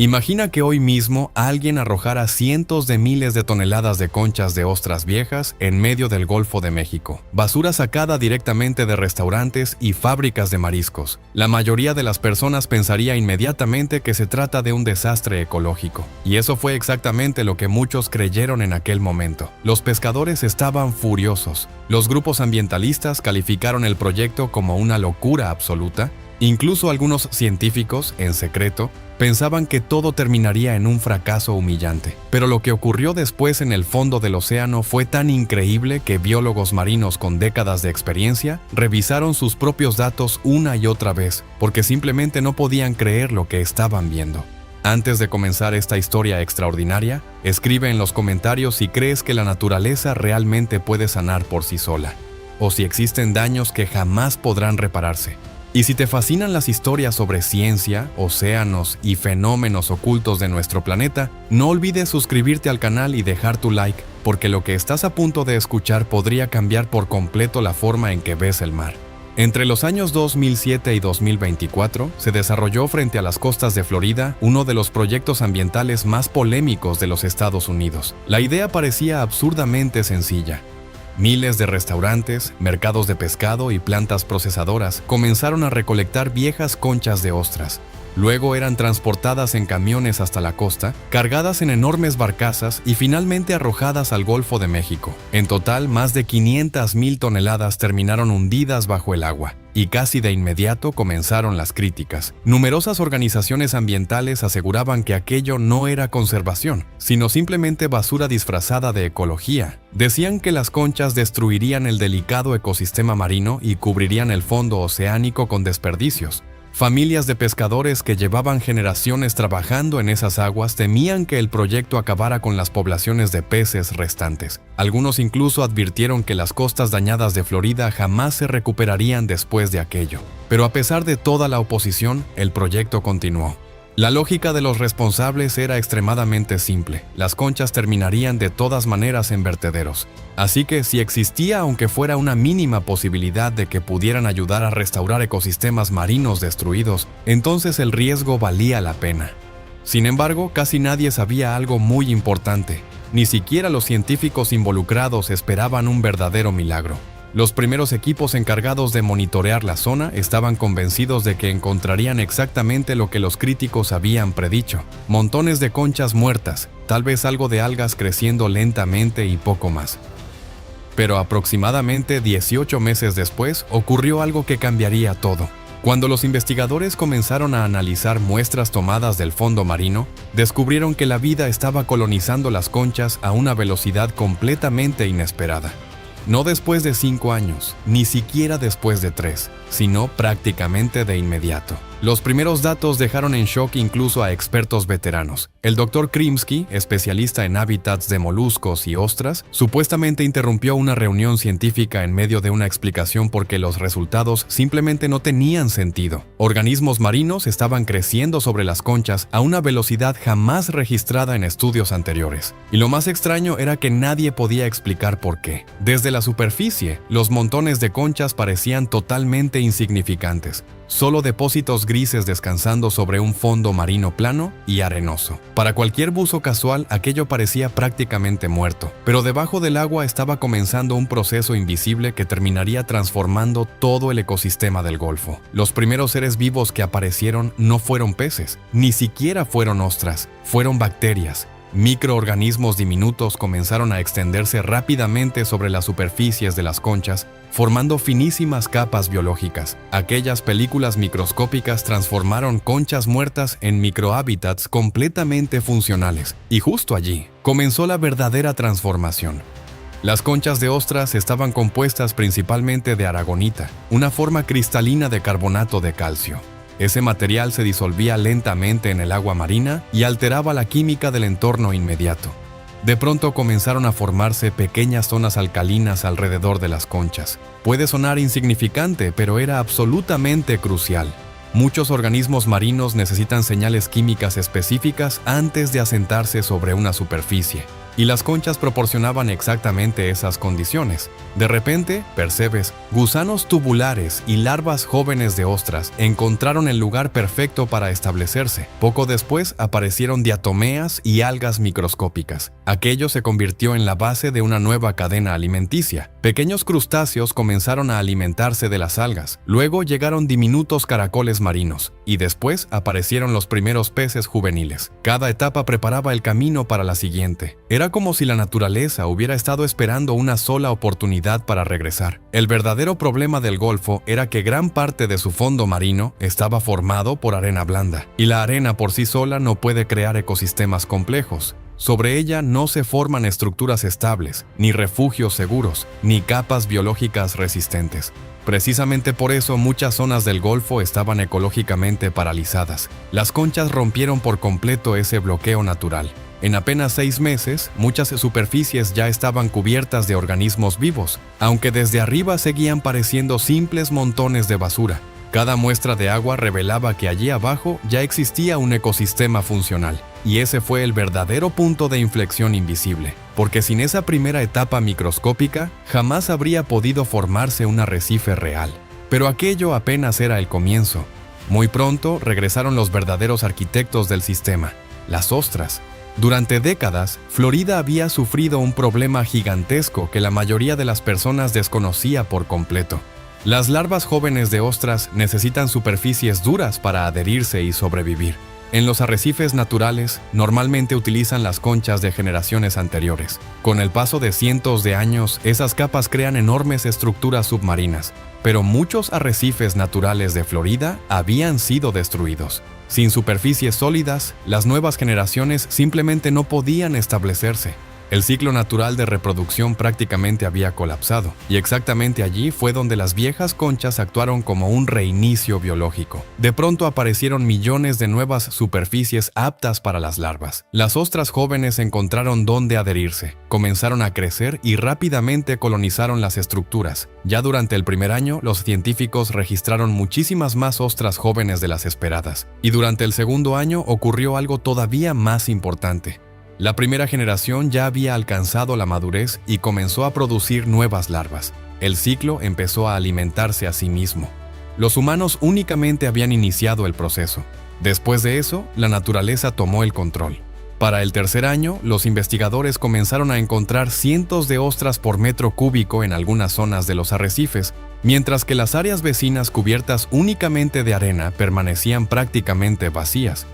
Imagina que hoy mismo alguien arrojara cientos de miles de toneladas de conchas de ostras viejas en medio del Golfo de México. Basura sacada directamente de restaurantes y fábricas de mariscos. La mayoría de las personas pensaría inmediatamente que se trata de un desastre ecológico. Y eso fue exactamente lo que muchos creyeron en aquel momento. Los pescadores estaban furiosos. Los grupos ambientalistas calificaron el proyecto como una locura absoluta. Incluso algunos científicos, en secreto, pensaban que todo terminaría en un fracaso humillante. Pero lo que ocurrió después en el fondo del océano fue tan increíble que biólogos marinos con décadas de experiencia revisaron sus propios datos una y otra vez, porque simplemente no podían creer lo que estaban viendo. Antes de comenzar esta historia extraordinaria, escribe en los comentarios si crees que la naturaleza realmente puede sanar por sí sola, o si existen daños que jamás podrán repararse. Y si te fascinan las historias sobre ciencia, océanos y fenómenos ocultos de nuestro planeta, no olvides suscribirte al canal y dejar tu like, porque lo que estás a punto de escuchar podría cambiar por completo la forma en que ves el mar. Entre los años 2007 y 2024, se desarrolló frente a las costas de Florida uno de los proyectos ambientales más polémicos de los Estados Unidos. La idea parecía absurdamente sencilla. Miles de restaurantes, mercados de pescado y plantas procesadoras comenzaron a recolectar viejas conchas de ostras. Luego eran transportadas en camiones hasta la costa, cargadas en enormes barcazas y finalmente arrojadas al Golfo de México. En total, más de 500,000 toneladas terminaron hundidas bajo el agua. Y casi de inmediato comenzaron las críticas. Numerosas organizaciones ambientales aseguraban que aquello no era conservación, sino simplemente basura disfrazada de ecología. Decían que las conchas destruirían el delicado ecosistema marino y cubrirían el fondo oceánico con desperdicios. Familias de pescadores que llevaban generaciones trabajando en esas aguas temían que el proyecto acabara con las poblaciones de peces restantes. Algunos incluso advirtieron que las costas dañadas de Florida jamás se recuperarían después de aquello. Pero a pesar de toda la oposición, el proyecto continuó. La lógica de los responsables era extremadamente simple. Las conchas terminarían de todas maneras en vertederos. Así que si existía, aunque fuera una mínima posibilidad de que pudieran ayudar a restaurar ecosistemas marinos destruidos, entonces el riesgo valía la pena. Sin embargo, casi nadie sabía algo muy importante. Ni siquiera los científicos involucrados esperaban un verdadero milagro. Los primeros equipos encargados de monitorear la zona estaban convencidos de que encontrarían exactamente lo que los críticos habían predicho: montones de conchas muertas, tal vez algo de algas creciendo lentamente y poco más. Pero aproximadamente 18 meses después ocurrió algo que cambiaría todo. Cuando los investigadores comenzaron a analizar muestras tomadas del fondo marino, descubrieron que la vida estaba colonizando las conchas a una velocidad completamente inesperada. No después de 5 años, ni siquiera después de 3, sino prácticamente de inmediato. Los primeros datos dejaron en shock incluso a expertos veteranos. El Dr. Krimsky, especialista en hábitats de moluscos y ostras, supuestamente interrumpió una reunión científica en medio de una explicación porque los resultados simplemente no tenían sentido. Organismos marinos estaban creciendo sobre las conchas a una velocidad jamás registrada en estudios anteriores. Y lo más extraño era que nadie podía explicar por qué. Desde la superficie, los montones de conchas parecían totalmente insignificantes. Solo depósitos grises descansando sobre un fondo marino plano y arenoso. Para cualquier buzo casual, aquello parecía prácticamente muerto, pero debajo del agua estaba comenzando un proceso invisible que terminaría transformando todo el ecosistema del Golfo. Los primeros seres vivos que aparecieron no fueron peces, ni siquiera fueron ostras, fueron bacterias. Microorganismos diminutos comenzaron a extenderse rápidamente sobre las superficies de las conchas, formando finísimas capas biológicas. Aquellas películas microscópicas transformaron conchas muertas en microhábitats completamente funcionales. Y justo allí comenzó la verdadera transformación. Las conchas de ostras estaban compuestas principalmente de aragonita, una forma cristalina de carbonato de calcio. Ese material se disolvía lentamente en el agua marina y alteraba la química del entorno inmediato. De pronto comenzaron a formarse pequeñas zonas alcalinas alrededor de las conchas. Puede sonar insignificante, pero era absolutamente crucial. Muchos organismos marinos necesitan señales químicas específicas antes de asentarse sobre una superficie. y las conchas proporcionaban exactamente esas condiciones. De repente, percebes, gusanos tubulares y larvas jóvenes de ostras encontraron el lugar perfecto para establecerse. Poco después aparecieron diatomeas y algas microscópicas. Aquello se convirtió en la base de una nueva cadena alimenticia. Pequeños crustáceos comenzaron a alimentarse de las algas. Luego llegaron diminutos caracoles marinos y después aparecieron los primeros peces juveniles. Cada etapa preparaba el camino para la siguiente. Era como si la naturaleza hubiera estado esperando una sola oportunidad para regresar. El verdadero problema del Golfo era que gran parte de su fondo marino estaba formado por arena blanda, y la arena por sí sola no puede crear ecosistemas complejos. Sobre ella no se forman estructuras estables, ni refugios seguros, ni capas biológicas resistentes. Precisamente por eso muchas zonas del Golfo estaban ecológicamente paralizadas. Las conchas rompieron por completo ese bloqueo natural. En apenas 6 meses, muchas superficies ya estaban cubiertas de organismos vivos, aunque desde arriba seguían pareciendo simples montones de basura. Cada muestra de agua revelaba que allí abajo ya existía un ecosistema funcional. Y ese fue el verdadero punto de inflexión invisible, porque sin esa primera etapa microscópica, jamás habría podido formarse un arrecife real. Pero aquello apenas era el comienzo. Muy pronto regresaron los verdaderos arquitectos del sistema, las ostras. Durante décadas, Florida había sufrido un problema gigantesco que la mayoría de las personas desconocía por completo. Las larvas jóvenes de ostras necesitan superficies duras para adherirse y sobrevivir. En los arrecifes naturales, normalmente utilizan las conchas de generaciones anteriores. Con el paso de cientos de años, esas capas crean enormes estructuras submarinas, pero muchos arrecifes naturales de Florida habían sido destruidos. Sin superficies sólidas, las nuevas generaciones simplemente no podían establecerse. El ciclo natural de reproducción prácticamente había colapsado, y exactamente allí fue donde las viejas conchas actuaron como un reinicio biológico. De pronto aparecieron millones de nuevas superficies aptas para las larvas. Las ostras jóvenes encontraron dónde adherirse, comenzaron a crecer y rápidamente colonizaron las estructuras. Ya durante el primer año, los científicos registraron muchísimas más ostras jóvenes de las esperadas, y durante el segundo año ocurrió algo todavía más importante. La primera generación ya había alcanzado la madurez y comenzó a producir nuevas larvas. El ciclo empezó a alimentarse a sí mismo. Los humanos únicamente habían iniciado el proceso. Después de eso, la naturaleza tomó el control. Para el tercer año, los investigadores comenzaron a encontrar cientos de ostras por metro cúbico en algunas zonas de los arrecifes, mientras que las áreas vecinas cubiertas únicamente de arena permanecían prácticamente vacías.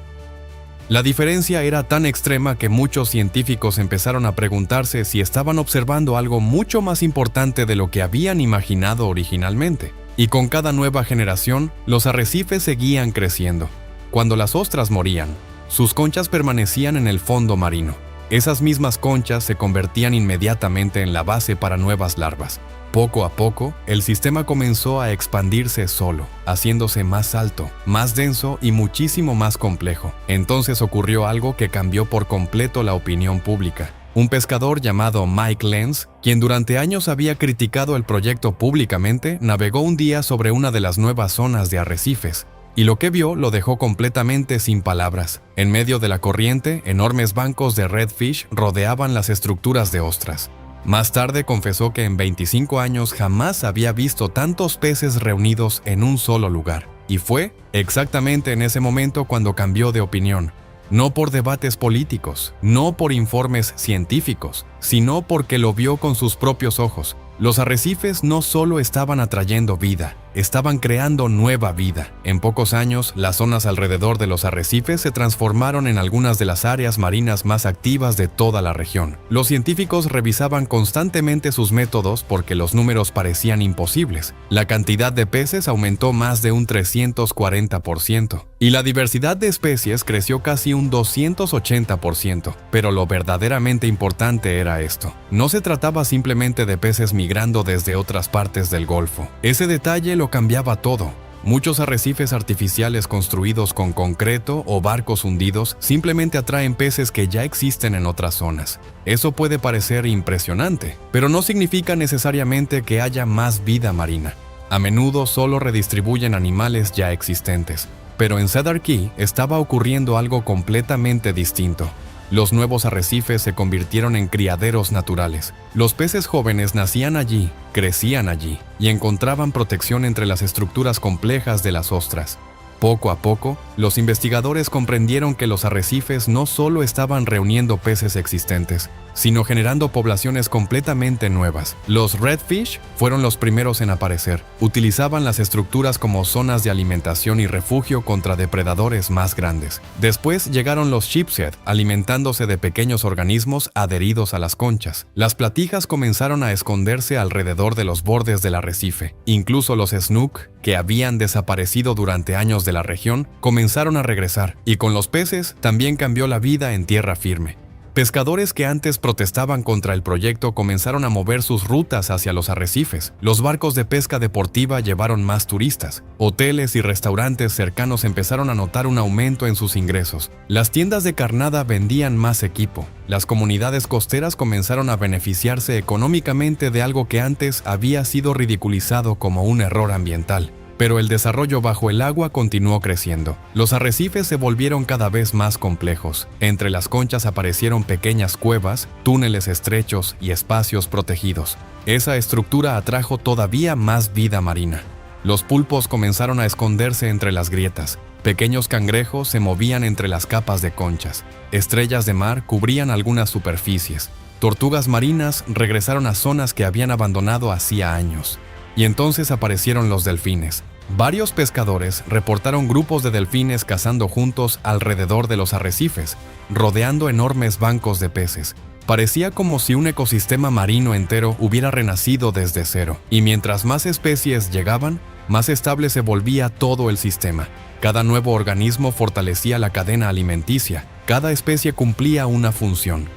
La diferencia era tan extrema que muchos científicos empezaron a preguntarse si estaban observando algo mucho más importante de lo que habían imaginado originalmente. Y con cada nueva generación, los arrecifes seguían creciendo. Cuando las ostras morían, sus conchas permanecían en el fondo marino. Esas mismas conchas se convertían inmediatamente en la base para nuevas larvas. Poco a poco, el sistema comenzó a expandirse solo, haciéndose más alto, más denso y muchísimo más complejo. Entonces ocurrió algo que cambió por completo la opinión pública. Un pescador llamado Mike Lenz, quien durante años había criticado el proyecto públicamente, navegó un día sobre una de las nuevas zonas de arrecifes, y lo que vio lo dejó completamente sin palabras. En medio de la corriente, enormes bancos de redfish rodeaban las estructuras de ostras. Más tarde confesó que en 25 años jamás había visto tantos peces reunidos en un solo lugar. Y fue exactamente en ese momento cuando cambió de opinión. No por debates políticos, no por informes científicos, sino porque lo vio con sus propios ojos. Los arrecifes no solo estaban atrayendo vida, estaban creando nueva vida. En pocos años, las zonas alrededor de los arrecifes se transformaron en algunas de las áreas marinas más activas de toda la región. Los científicos revisaban constantemente sus métodos porque los números parecían imposibles. La cantidad de peces aumentó más de un 340%, y la diversidad de especies creció casi un 280%. Pero lo verdaderamente importante era esto. No se trataba simplemente de peces migrando desde otras partes del Golfo. Ese detalle lo cambiaba todo. Muchos arrecifes artificiales construidos con concreto o barcos hundidos simplemente atraen peces que ya existen en otras zonas. Eso puede parecer impresionante, pero no significa necesariamente que haya más vida marina. A menudo solo redistribuyen animales ya existentes. Pero en Cedar Key estaba ocurriendo algo completamente distinto. Los nuevos arrecifes se convirtieron en criaderos naturales. Los peces jóvenes nacían allí, crecían allí y encontraban protección entre las estructuras complejas de las ostras. Poco a poco, los investigadores comprendieron que los arrecifes no solo estaban reuniendo peces existentes, sino generando poblaciones completamente nuevas. Los redfish fueron los primeros en aparecer. Utilizaban las estructuras como zonas de alimentación y refugio contra depredadores más grandes. Después llegaron los sheepshead, alimentándose de pequeños organismos adheridos a las conchas. Las platijas comenzaron a esconderse alrededor de los bordes del arrecife. Incluso los snook, que habían desaparecido durante años de la región, comenzaron a regresar. Y con los peces también cambió la vida en tierra firme. Pescadores que antes protestaban contra el proyecto comenzaron a mover sus rutas hacia los arrecifes. Los barcos de pesca deportiva llevaron más turistas. Hoteles y restaurantes cercanos empezaron a notar un aumento en sus ingresos. Las tiendas de carnada vendían más equipo. Las comunidades costeras comenzaron a beneficiarse económicamente de algo que antes había sido ridiculizado como un error ambiental. Pero el desarrollo bajo el agua continuó creciendo. Los arrecifes se volvieron cada vez más complejos. Entre las conchas aparecieron pequeñas cuevas, túneles estrechos y espacios protegidos. Esa estructura atrajo todavía más vida marina. Los pulpos comenzaron a esconderse entre las grietas. Pequeños cangrejos se movían entre las capas de conchas. Estrellas de mar cubrían algunas superficies. Tortugas marinas regresaron a zonas que habían abandonado hacía años. Y entonces aparecieron los delfines. Varios pescadores reportaron grupos de delfines cazando juntos alrededor de los arrecifes, rodeando enormes bancos de peces. Parecía como si un ecosistema marino entero hubiera renacido desde cero. Y mientras más especies llegaban, más estable se volvía todo el sistema. Cada nuevo organismo fortalecía la cadena alimenticia. Cada especie cumplía una función.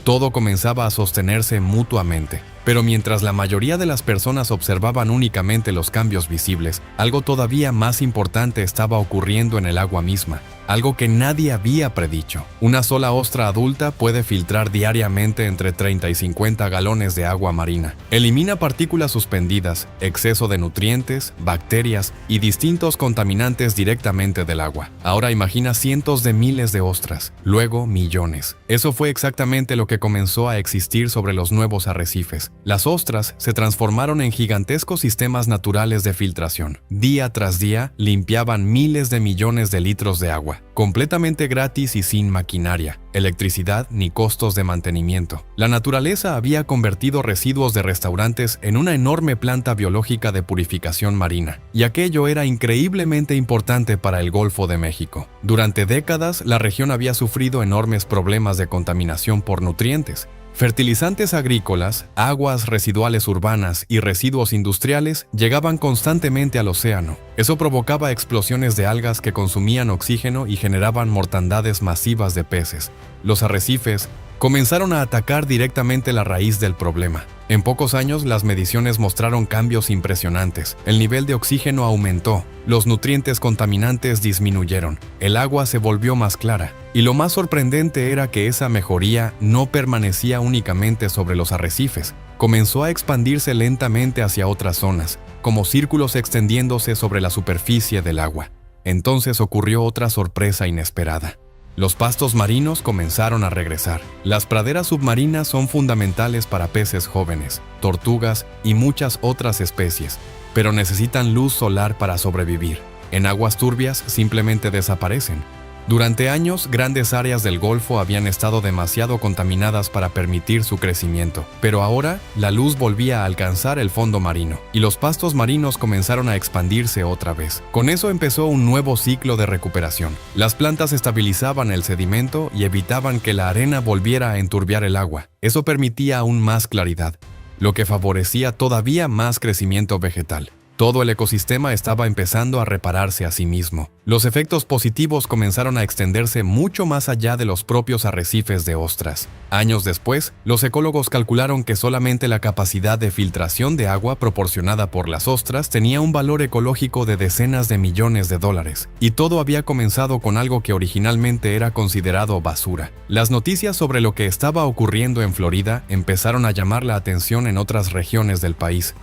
Todo comenzaba a sostenerse mutuamente. Pero mientras la mayoría de las personas observaban únicamente los cambios visibles, algo todavía más importante estaba ocurriendo en el agua misma, algo que nadie había predicho. Una sola ostra adulta puede filtrar diariamente entre 30 y 50 galones de agua marina. Elimina partículas suspendidas, exceso de nutrientes, bacterias y distintos contaminantes directamente del agua. Ahora imagina cientos de miles de ostras, luego millones. Eso fue exactamente lo que comenzó a existir sobre los nuevos arrecifes. Las ostras se transformaron en gigantescos sistemas naturales de filtración. Día tras día limpiaban miles de millones de litros de agua, completamente gratis y sin maquinaria, electricidad ni costos de mantenimiento. La naturaleza había convertido residuos de restaurantes en una enorme planta biológica de purificación marina, y aquello era increíblemente importante para el Golfo de México. Durante décadas, la región había sufrido enormes problemas de contaminación por nutrientes. Fertilizantes agrícolas, aguas residuales urbanas y residuos industriales llegaban constantemente al océano. Eso provocaba explosiones de algas que consumían oxígeno y generaban mortandades masivas de peces. Los arrecifes comenzaron a atacar directamente la raíz del problema. En pocos años, las mediciones mostraron cambios impresionantes. El nivel de oxígeno aumentó, los nutrientes contaminantes disminuyeron, el agua se volvió más clara. Y lo más sorprendente era que esa mejoría no permanecía únicamente sobre los arrecifes. Comenzó a expandirse lentamente hacia otras zonas, como círculos extendiéndose sobre la superficie del agua. Entonces ocurrió otra sorpresa inesperada. Los pastos marinos comenzaron a regresar. Las praderas submarinas son fundamentales para peces jóvenes, tortugas y muchas otras especies, pero necesitan luz solar para sobrevivir. En aguas turbias simplemente desaparecen. Durante años, grandes áreas del Golfo habían estado demasiado contaminadas para permitir su crecimiento, pero ahora la luz volvía a alcanzar el fondo marino, y los pastos marinos comenzaron a expandirse otra vez. Con eso empezó un nuevo ciclo de recuperación. Las plantas estabilizaban el sedimento y evitaban que la arena volviera a enturbiar el agua. Eso permitía aún más claridad, lo que favorecía todavía más crecimiento vegetal. Todo el ecosistema estaba empezando a repararse a sí mismo. Los efectos positivos comenzaron a extenderse mucho más allá de los propios arrecifes de ostras. Años después, los ecólogos calcularon que solamente la capacidad de filtración de agua proporcionada por las ostras tenía un valor ecológico de decenas de millones de dólares. Y todo había comenzado con algo que originalmente era considerado basura. Las noticias sobre lo que estaba ocurriendo en Florida empezaron a llamar la atención en otras regiones del país.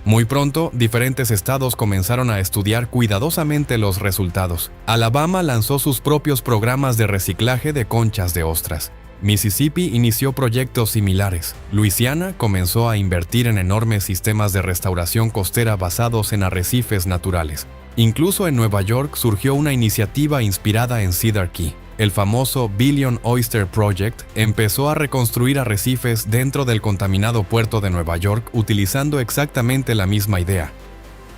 Muy pronto, diferentes estados comenzaron a estudiar cuidadosamente los resultados. Alabama lanzó sus propios programas de reciclaje de conchas de ostras. Mississippi inició proyectos similares. Luisiana comenzó a invertir en enormes sistemas de restauración costera basados en arrecifes naturales. Incluso en Nueva York surgió una iniciativa inspirada en Cedar Key. El famoso Billion Oyster Project empezó a reconstruir arrecifes dentro del contaminado puerto de Nueva York utilizando exactamente la misma idea.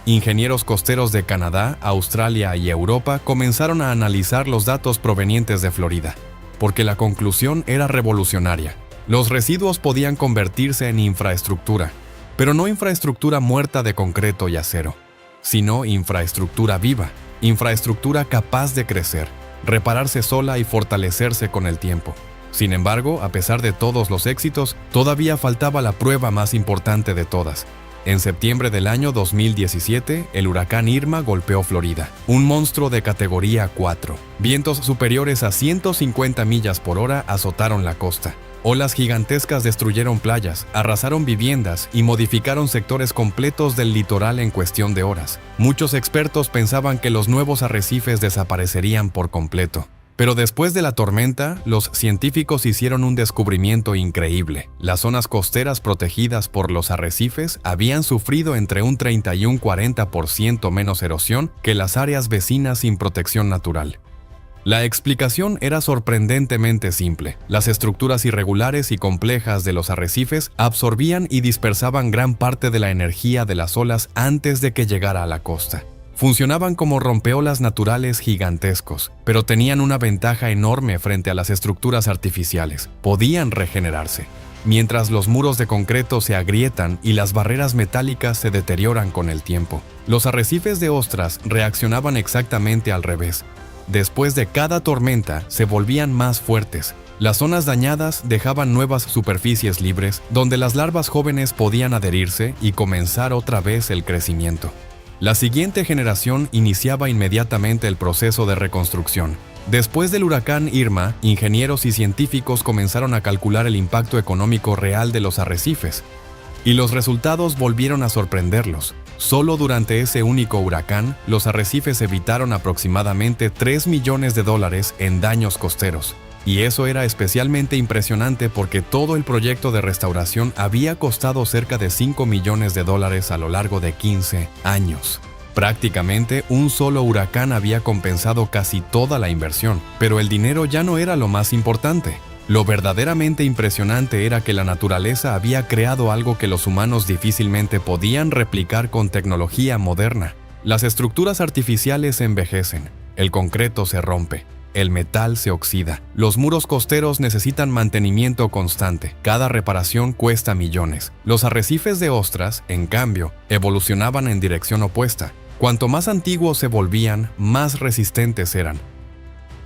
Ingenieros costeros de Canadá, Australia y Europa comenzaron a analizar los datos provenientes de Florida, porque la conclusión era revolucionaria. Los residuos podían convertirse en infraestructura, pero no infraestructura muerta de concreto y acero, sino infraestructura viva, infraestructura capaz de crecer, repararse sola y fortalecerse con el tiempo. Sin embargo, a pesar de todos los éxitos, todavía faltaba la prueba más importante de todas. En septiembre del año 2017, el huracán Irma golpeó Florida, un monstruo de categoría 4. Vientos superiores a 150 millas por hora azotaron la costa. Olas gigantescas destruyeron playas, arrasaron viviendas y modificaron sectores completos del litoral en cuestión de horas. Muchos expertos pensaban que los nuevos arrecifes desaparecerían por completo. Pero después de la tormenta, los científicos hicieron un descubrimiento increíble. Las zonas costeras protegidas por los arrecifes habían sufrido entre un 30 y un 40% menos erosión que las áreas vecinas sin protección natural. La explicación era sorprendentemente simple. Las estructuras irregulares y complejas de los arrecifes absorbían y dispersaban gran parte de la energía de las olas antes de que llegara a la costa. Funcionaban como rompeolas naturales gigantescos, pero tenían una ventaja enorme frente a las estructuras artificiales: podían regenerarse. Mientras los muros de concreto se agrietan y las barreras metálicas se deterioran con el tiempo, los arrecifes de ostras reaccionaban exactamente al revés. Después de cada tormenta, se volvían más fuertes. Las zonas dañadas dejaban nuevas superficies libres donde las larvas jóvenes podían adherirse y comenzar otra vez el crecimiento. La siguiente generación iniciaba inmediatamente el proceso de reconstrucción. Después del huracán Irma, ingenieros y científicos comenzaron a calcular el impacto económico real de los arrecifes, y los resultados volvieron a sorprenderlos. Solo durante ese único huracán, los arrecifes evitaron aproximadamente $3 millones en daños costeros. Y eso era especialmente impresionante porque todo el proyecto de restauración había costado cerca de $5 millones a lo largo de 15 años. Prácticamente un solo huracán había compensado casi toda la inversión, pero el dinero ya no era lo más importante. Lo verdaderamente impresionante era que la naturaleza había creado algo que los humanos difícilmente podían replicar con tecnología moderna. Las estructuras artificiales envejecen, el concreto se rompe, el metal se oxida. Los muros costeros necesitan mantenimiento constante. Cada reparación cuesta millones. Los arrecifes de ostras, en cambio, evolucionaban en dirección opuesta. Cuanto más antiguos se volvían, más resistentes eran.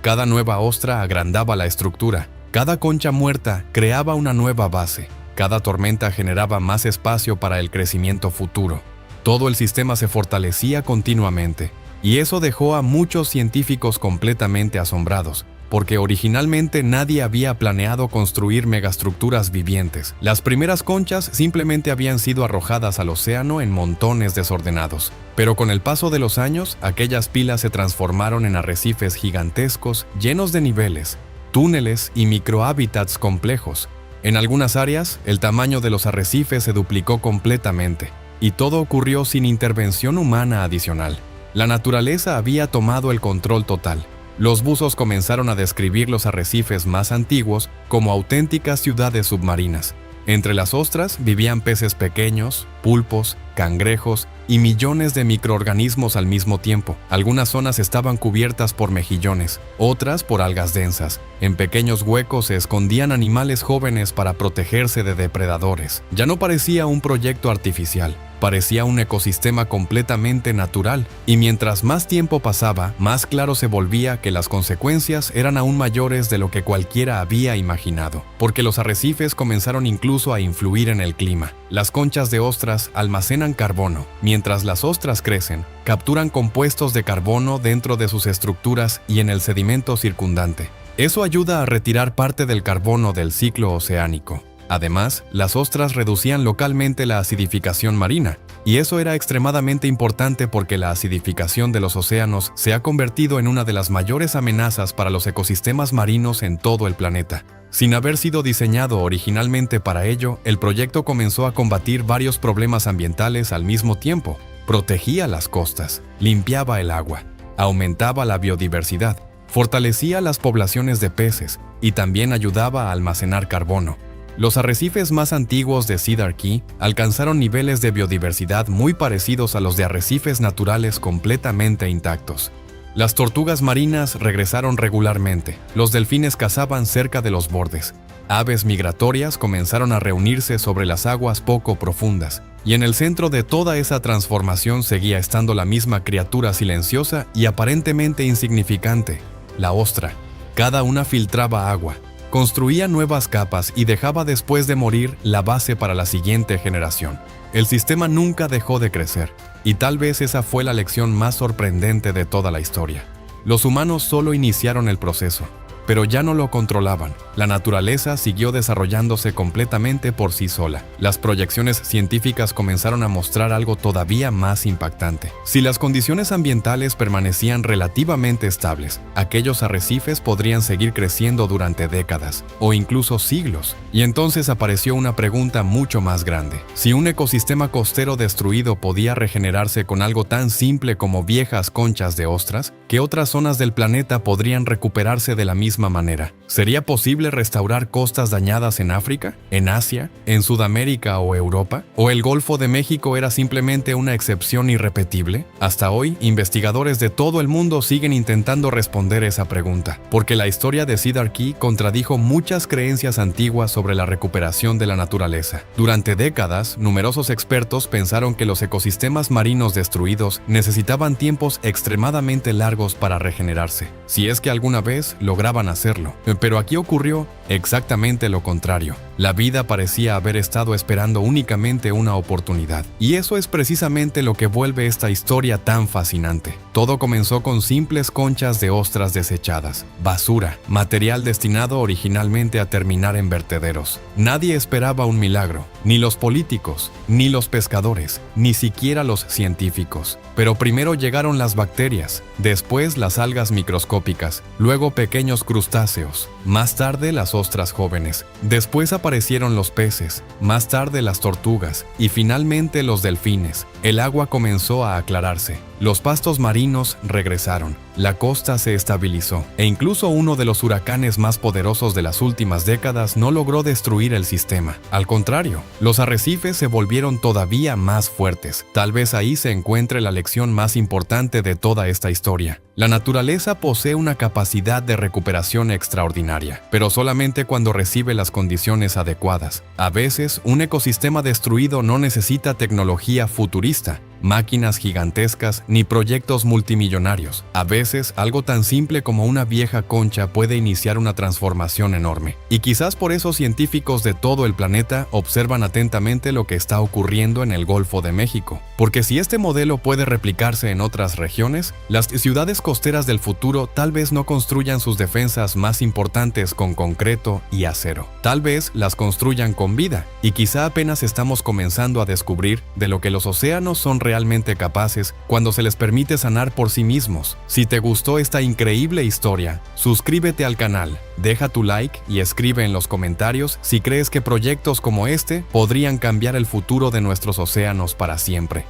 Cada nueva ostra agrandaba la estructura. Cada concha muerta creaba una nueva base. Cada tormenta generaba más espacio para el crecimiento futuro. Todo el sistema se fortalecía continuamente. Y eso dejó a muchos científicos completamente asombrados, porque originalmente nadie había planeado construir megaestructuras vivientes. Las primeras conchas simplemente habían sido arrojadas al océano en montones desordenados. Pero con el paso de los años, aquellas pilas se transformaron en arrecifes gigantescos, llenos de niveles, túneles y microhábitats complejos. En algunas áreas, el tamaño de los arrecifes se duplicó completamente, y todo ocurrió sin intervención humana adicional. La naturaleza había tomado el control total. Los buzos comenzaron a describir los arrecifes más antiguos como auténticas ciudades submarinas. Entre las ostras vivían peces pequeños, pulpos, cangrejos y millones de microorganismos al mismo tiempo. Algunas zonas estaban cubiertas por mejillones, otras por algas densas. En pequeños huecos se escondían animales jóvenes para protegerse de depredadores. Ya no parecía un proyecto artificial. Parecía un ecosistema completamente natural, y mientras más tiempo pasaba, más claro se volvía que las consecuencias eran aún mayores de lo que cualquiera había imaginado, porque los arrecifes comenzaron incluso a influir en el clima. Las conchas de ostras almacenan carbono. Mientras las ostras crecen, capturan compuestos de carbono dentro de sus estructuras y en el sedimento circundante. Eso ayuda a retirar parte del carbono del ciclo oceánico. Además, las ostras reducían localmente la acidificación marina, Y eso era extremadamente importante porque la acidificación de los océanos se ha convertido en una de las mayores amenazas para los ecosistemas marinos en todo el planeta. Sin haber sido diseñado originalmente para ello, el proyecto comenzó a combatir varios problemas ambientales al mismo tiempo. Protegía las costas, limpiaba el agua, aumentaba la biodiversidad, fortalecía las poblaciones de peces y también ayudaba a almacenar carbono. Los arrecifes más antiguos de Cedar Key alcanzaron niveles de biodiversidad muy parecidos a los de arrecifes naturales completamente intactos. Las tortugas marinas regresaron regularmente, los delfines cazaban cerca de los bordes, aves migratorias comenzaron a reunirse sobre las aguas poco profundas, y en el centro de toda esa transformación seguía estando la misma criatura silenciosa y aparentemente insignificante, la ostra. Cada una filtraba agua, construía nuevas capas y dejaba después de morir la base para la siguiente generación. El sistema nunca dejó de crecer, y tal vez esa fue la lección más sorprendente de toda la historia. Los humanos solo iniciaron el proceso, pero ya no lo controlaban. La naturaleza siguió desarrollándose completamente por sí sola. Las proyecciones científicas comenzaron a mostrar algo todavía más impactante. Si las condiciones ambientales permanecían relativamente estables, aquellos arrecifes podrían seguir creciendo durante décadas o incluso siglos. Y entonces apareció una pregunta mucho más grande. Si un ecosistema costero destruido podía regenerarse con algo tan simple como viejas conchas de ostras, ¿qué otras zonas del planeta podrían recuperarse de la misma manera? ¿Sería posible restaurar costas dañadas en África, en Asia, en Sudamérica o Europa? ¿O el Golfo de México era simplemente una excepción irrepetible? Hasta hoy, investigadores de todo el mundo siguen intentando responder esa pregunta, porque la historia de Cedar Key contradijo muchas creencias antiguas sobre la recuperación de la naturaleza. Durante décadas, numerosos expertos pensaron que los ecosistemas marinos destruidos necesitaban tiempos extremadamente largos para regenerarse, si es que alguna vez lograban hacerlo. Pero aquí ocurrió exactamente lo contrario. La vida parecía haber estado esperando únicamente una oportunidad. Y eso es precisamente lo que vuelve esta historia tan fascinante. Todo comenzó con simples conchas de ostras desechadas, basura, material destinado originalmente a terminar en vertederos. Nadie esperaba un milagro, ni los políticos, ni los pescadores, ni siquiera los científicos. Pero primero llegaron las bacterias, después las algas microscópicas, luego pequeños crustáceos, más tarde las ostras jóvenes, después aparecieron los peces, más tarde las tortugas y finalmente los delfines. El agua comenzó a aclararse, los pastos marinos regresaron, la costa se estabilizó e incluso uno de los huracanes más poderosos de las últimas décadas no logró destruir el sistema. Al contrario, los arrecifes se volvieron todavía más fuertes. Tal vez ahí se encuentre la lección más importante de toda esta historia. La naturaleza posee una capacidad de recuperación extraordinaria, pero solamente cuando recibe las condiciones adecuadas. A veces, un ecosistema destruido no necesita tecnología futurista, máquinas gigantescas ni proyectos multimillonarios. A veces, algo tan simple como una vieja concha puede iniciar una transformación enorme. Y quizás por eso científicos de todo el planeta observan atentamente lo que está ocurriendo en el Golfo de México. Porque si este modelo puede replicarse en otras regiones, las ciudades costeras del futuro tal vez no construyan sus defensas más importantes con concreto y acero. Tal vez las construyan con vida, y quizá apenas estamos comenzando a descubrir de lo que los océanos son realmente capaces cuando se les permite sanar por sí mismos. Si te gustó esta increíble historia, suscríbete al canal, deja tu like y escribe en los comentarios si crees que proyectos como este podrían cambiar el futuro de nuestros océanos para siempre.